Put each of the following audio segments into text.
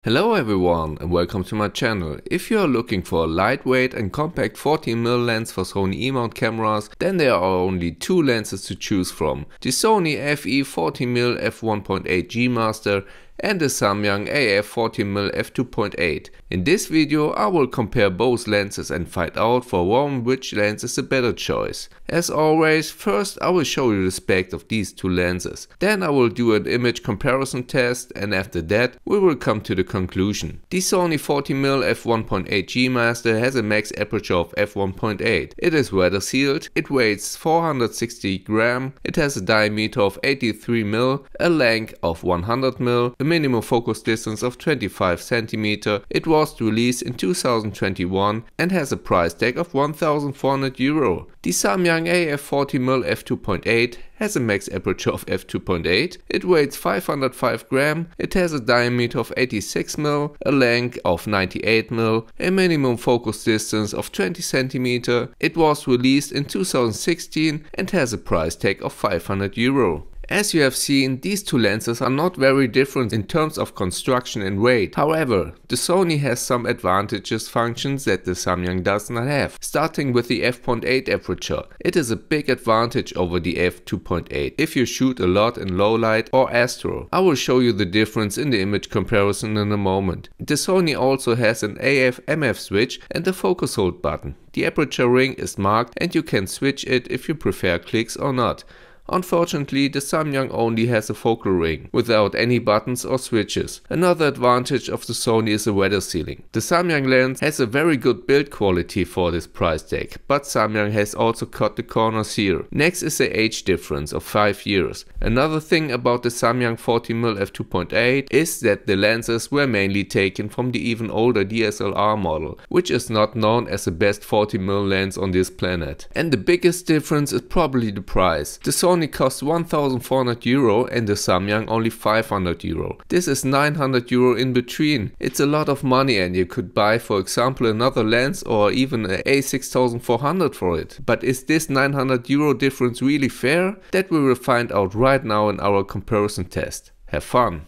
Hello everyone and welcome to my channel. If you are looking for a lightweight and compact 14mm lens for Sony E-mount cameras, then there are only two lenses to choose from. The Sony FE 14mm f1.8 G Master and the Samyang AF 14mm f2.8. In this video I will compare both lenses and find out for one which lens is a better choice. As always, first I will show you the specs of these two lenses. Then I will do an image comparison test and after that we will come to the conclusion. The Sony 14mm f1.8 G Master has a max aperture of f1.8. It is weather sealed, it weighs 460 grams, it has a diameter of 83mm, a length of 100mm, a minimum focus distance of 25 cm. It was released in 2021 and has a price tag of €1,400. The Samyang AF 40mm f2.8 has a max aperture of f2.8, it weighs 505 grams, it has a diameter of 86mm, a length of 98mm, a minimum focus distance of 20 cm. It was released in 2016 and has a price tag of €500. As you have seen, these two lenses are not very different in terms of construction and weight. However, the Sony has some advantages functions that the Samyang does not have. Starting with the f.8 aperture, it is a big advantage over the f2.8 if you shoot a lot in low light or Astro. I will show you the difference in the image comparison in a moment. The Sony also has an AF/MF switch and a focus hold button. The aperture ring is marked and you can switch it if you prefer clicks or not. Unfortunately, the Samyang only has a focal ring, without any buttons or switches. Another advantage of the Sony is the weather sealing. The Samyang lens has a very good build quality for this price tag, but Samyang has also cut the corners here. Next is the age difference of 5 years. Another thing about the Samyang 40mm f2.8 is that the lenses were mainly taken from the even older DSLR model, which is not known as the best 40mm lens on this planet. And the biggest difference is probably the price. The Sony costs €1,400 and the Samyang only €500. This is €900 in between. It's a lot of money and you could buy, for example, another lens or even an A6400 for it. But is this €900 difference really fair? That we will find out right now in our comparison test. Have fun!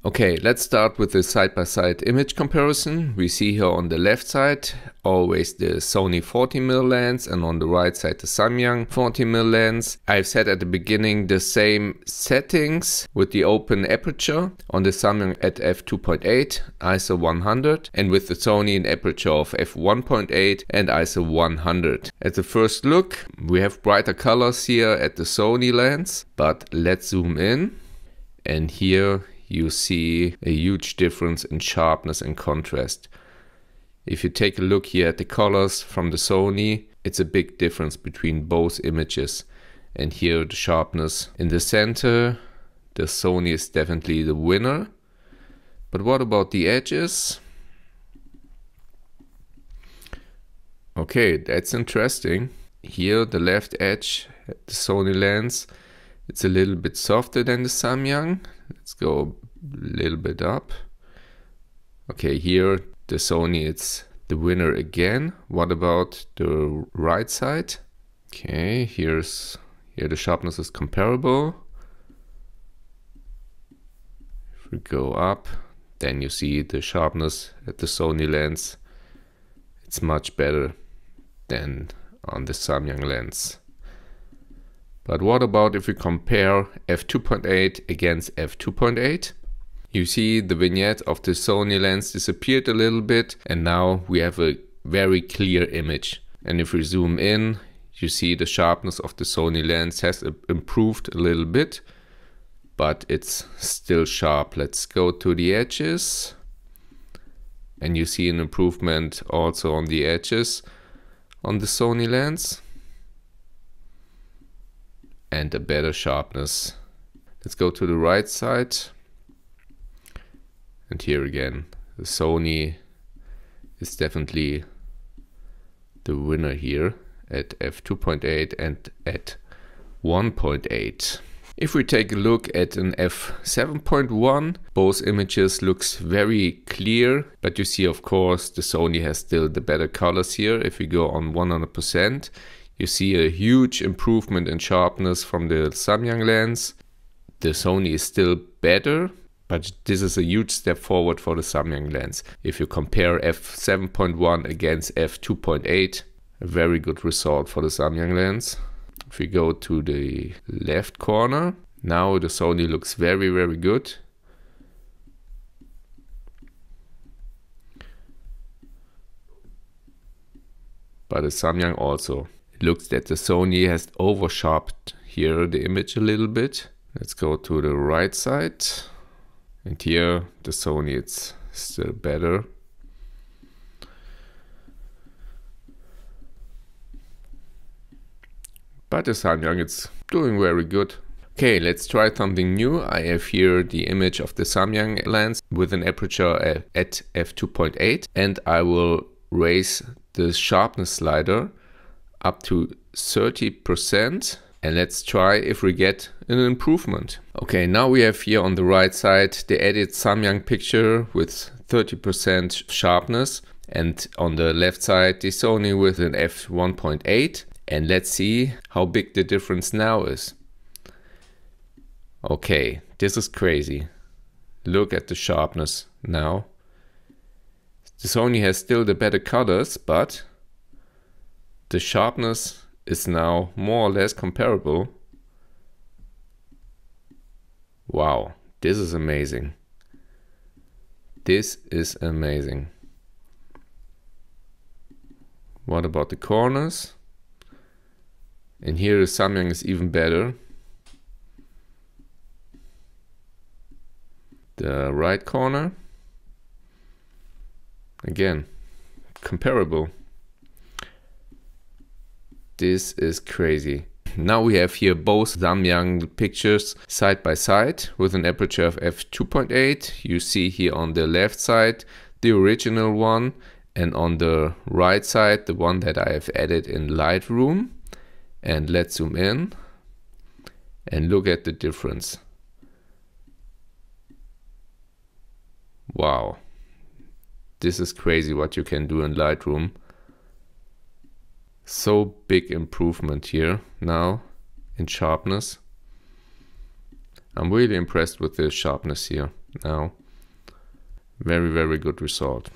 Okay, let's start with the side-by-side image comparison. We see here on the left side always the Sony 40mm lens and on the right side the Samyang 40mm lens. I've set at the beginning the same settings with the open aperture on the Samyang at f2.8, ISO 100, and with the Sony an aperture of f1.8 and ISO 100. At the first look we have brighter colors here at the Sony lens, but let's zoom in and here you see a huge difference in sharpness and contrast. If you take a look here at the colors from the Sony, it's a big difference between both images. And here the sharpness in the center, the Sony is definitely the winner. But what about the edges? Okay, that's interesting. Here the left edge, the Sony lens, it's a little bit softer than the Samyang. Let's go a little bit up. Okay, here the Sony, it's the winner again. What about the right side? Okay, here the sharpness is comparable. If we go up, then you see the sharpness at the Sony lens. It's much better than on the Samyang lens. But what about if we compare f2.8 against f2.8? You see the vignette of the Sony lens disappeared a little bit and now we have a very clear image. And if we zoom in, you see the sharpness of the Sony lens has improved a little bit, but it's still sharp. Let's go to the edges and you see an improvement also on the edges on the Sony lens. And a better sharpness. Let's go to the right side. And here again, the Sony is definitely the winner here at f2.8 and at 1.8. If we take a look at an f7.1, both images looks very clear, but you see of course the Sony has still the better colors here. If we go on 100%, you see a huge improvement in sharpness from the Samyang lens. The Sony is still better, But this is a huge step forward for the Samyang lens. If you compare f7.1 against f2.8, a very good result for the Samyang lens. If we go to the left corner, now the Sony looks very, very good. But the Samyang also. It looks that the Sony has oversharpened here the image a little bit. Let's go to the right side. And here the Sony, it's still better. But the Samyang, it's doing very good. Okay, let's try something new. I have here the image of the Samyang lens with an aperture at f2.8, and I will raise the sharpness slider up to 30%, and let's try if we get an improvement. Okay, now we have here on the right side the edit Samyang picture with 30% sharpness, and on the left side the Sony with an f1.8, and let's see how big the difference now is. Okay, this is crazy. Look at the sharpness now. The Sony has still the better colors, but the sharpness is now more or less comparable. Wow, this is amazing. This is amazing. What about the corners? And here the Samyang is even better. The right corner, again, comparable. This is crazy. Now we have here both Samyang pictures side by side with an aperture of f2.8. You see here on the left side the original one, and on the right side the one that I have added in Lightroom. And let's zoom in and look at the difference. Wow, this is crazy what you can do in Lightroom. So big improvement here now in sharpness. I'm really impressed with the sharpness here now. Very, very good result.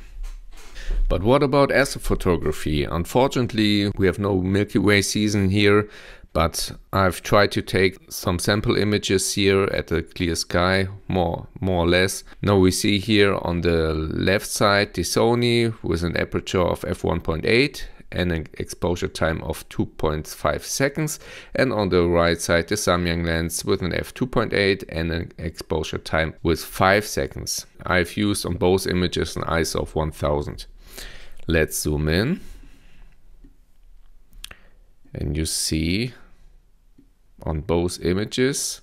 But what about astrophotography? Unfortunately, we have no Milky Way season here, but I've tried to take some sample images here at the clear sky, more or less. Now we see here on the left side the Sony with an aperture of f1.8 and an exposure time of 2.5 seconds, and on the right side the Samyang lens with an f2.8 and an exposure time with 5 seconds. I've used on both images an ISO of 1000. Let's zoom in. And you see on both images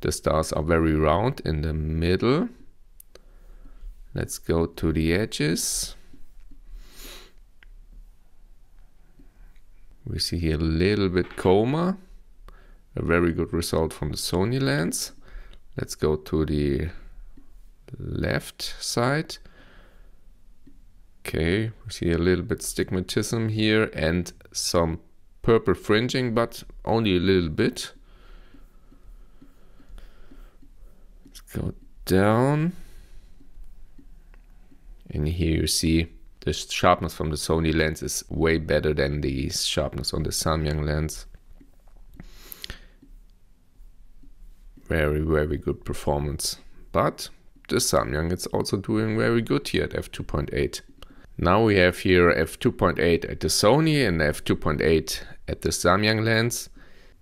the stars are very round in the middle. Let's go to the edges. We see here a little bit coma. A very good result from the Sony lens. Let's go to the left side. Okay, we see a little bit stigmatism here and some purple fringing, but only a little bit. Let's go down. And here you see the sharpness from the Sony lens is way better than the sharpness on the Samyang lens. Very, very good performance. But the Samyang is also doing very good here at f2.8. Now we have here f2.8 at the Sony and f2.8 at the Samyang lens.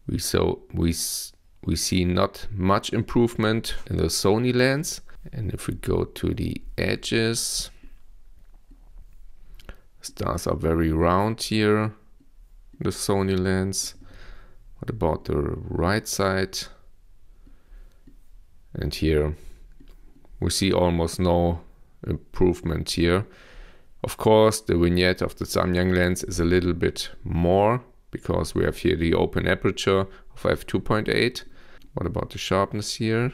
We see not much improvement in the Sony lens. And if we go to the edges, stars are very round here, the Sony lens. What about the right side? And here we see almost no improvement here. Of course, the vignette of the Samyang lens is a little bit more because we have here the open aperture of f2.8. What about the sharpness here?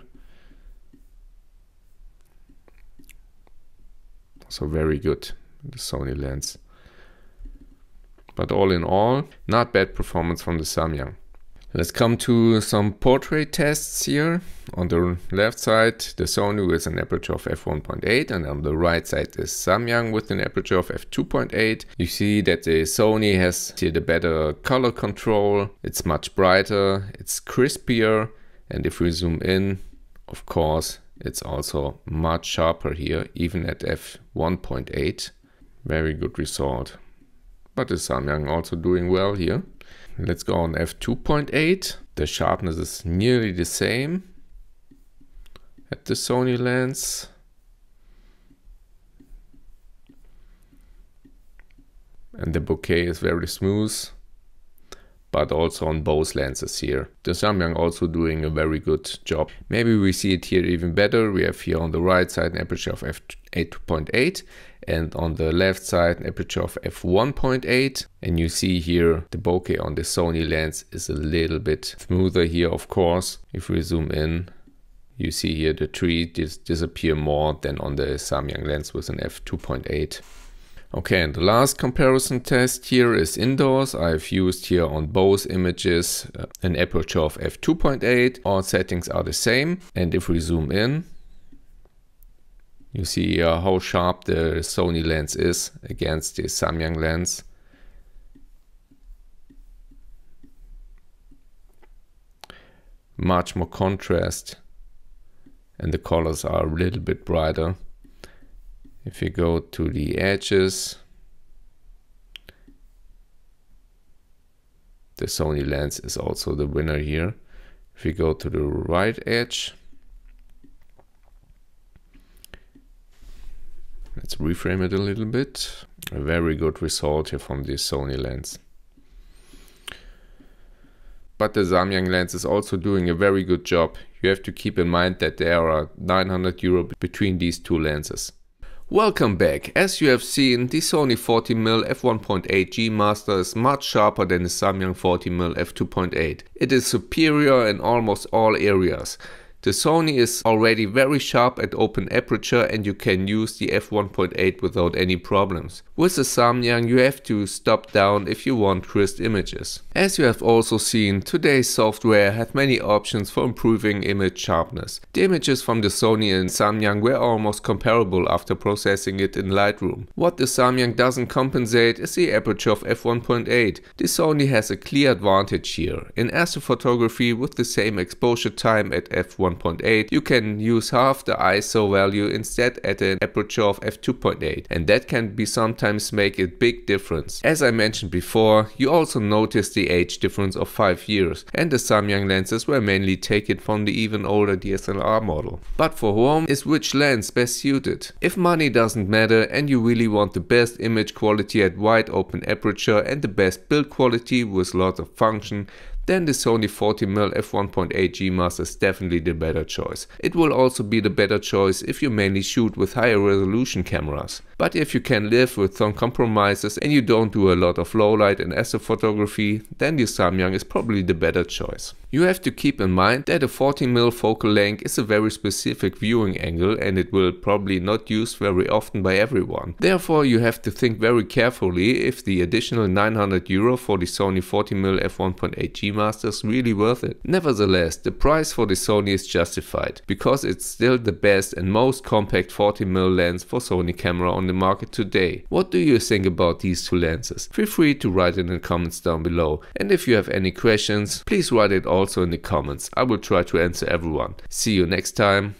So very good, the Sony lens. But all in all, not bad performance from the Samyang. Let's come to some portrait tests here. On the left side, the Sony with an aperture of f1.8, and on the right side is Samyang with an aperture of f2.8. You see that the Sony has here the better color control. It's much brighter, it's crispier, and if we zoom in, of course, it's also much sharper here, even at f1.8. Very good result. But the Samyang also doing well here. Let's go on f2.8. The sharpness is nearly the same at the Sony lens. And the bokeh is very smooth, but also on both lenses here. The Samyang also doing a very good job. Maybe we see it here even better. We have here on the right side an aperture of f8.8 and on the left side an aperture of f1.8. And you see here the bokeh on the Sony lens is a little bit smoother here, of course. If we zoom in, you see here the tree disappear more than on the Samyang lens with an f2.8. Okay, and the last comparison test here is indoors. I've used here on both images an aperture of f2.8. All settings are the same. And if we zoom in, you see here how sharp the Sony lens is against the Samyang lens. Much more contrast, and the colors are a little bit brighter. If you go to the edges, the Sony lens is also the winner here. If you go to the right edge, let's reframe it a little bit. A very good result here from this Sony lens. But the Samyang lens is also doing a very good job. You have to keep in mind that there are 900 euro between these two lenses. Welcome back. As you have seen, the Sony 40mm f1.8 G Master is much sharper than the Samyang 40mm f2.8. It is superior in almost all areas. The Sony is already very sharp at open aperture and you can use the f1.8 without any problems. With the Samyang you have to stop down if you want crisp images. As you have also seen, today's software had many options for improving image sharpness. The images from the Sony and Samyang were almost comparable after processing it in Lightroom. What the Samyang doesn't compensate is the aperture of f1.8. The Sony has a clear advantage here. In astrophotography with the same exposure time at f1.8, you can use half the ISO value instead at an aperture of f2.8, and that can be sometimes make a big difference. As I mentioned before, you also notice the age difference of 5 years, and the Samyang lenses were mainly taken from the even older DSLR model. But for whom is which lens best suited? If money doesn't matter and you really want the best image quality at wide open aperture and the best build quality with lots of function, then the Sony 40mm f1.8 G Master is definitely the better choice. It will also be the better choice if you mainly shoot with higher resolution cameras. But if you can live with some compromises and you don't do a lot of low light and astrophotography, then the Samyang is probably the better choice. You have to keep in mind that a 40mm focal length is a very specific viewing angle and it will probably not used very often by everyone. Therefore you have to think very carefully if the additional 900 euro for the Sony 40mm f1.8 G Master is really worth it. Nevertheless, the price for the Sony is justified because it's still the best and most compact 40mm lens for Sony camera on the market today. What do you think about these two lenses? Feel free to write in the comments down below, and if you have any questions, please write it also in the comments. I will try to answer everyone. See you next time.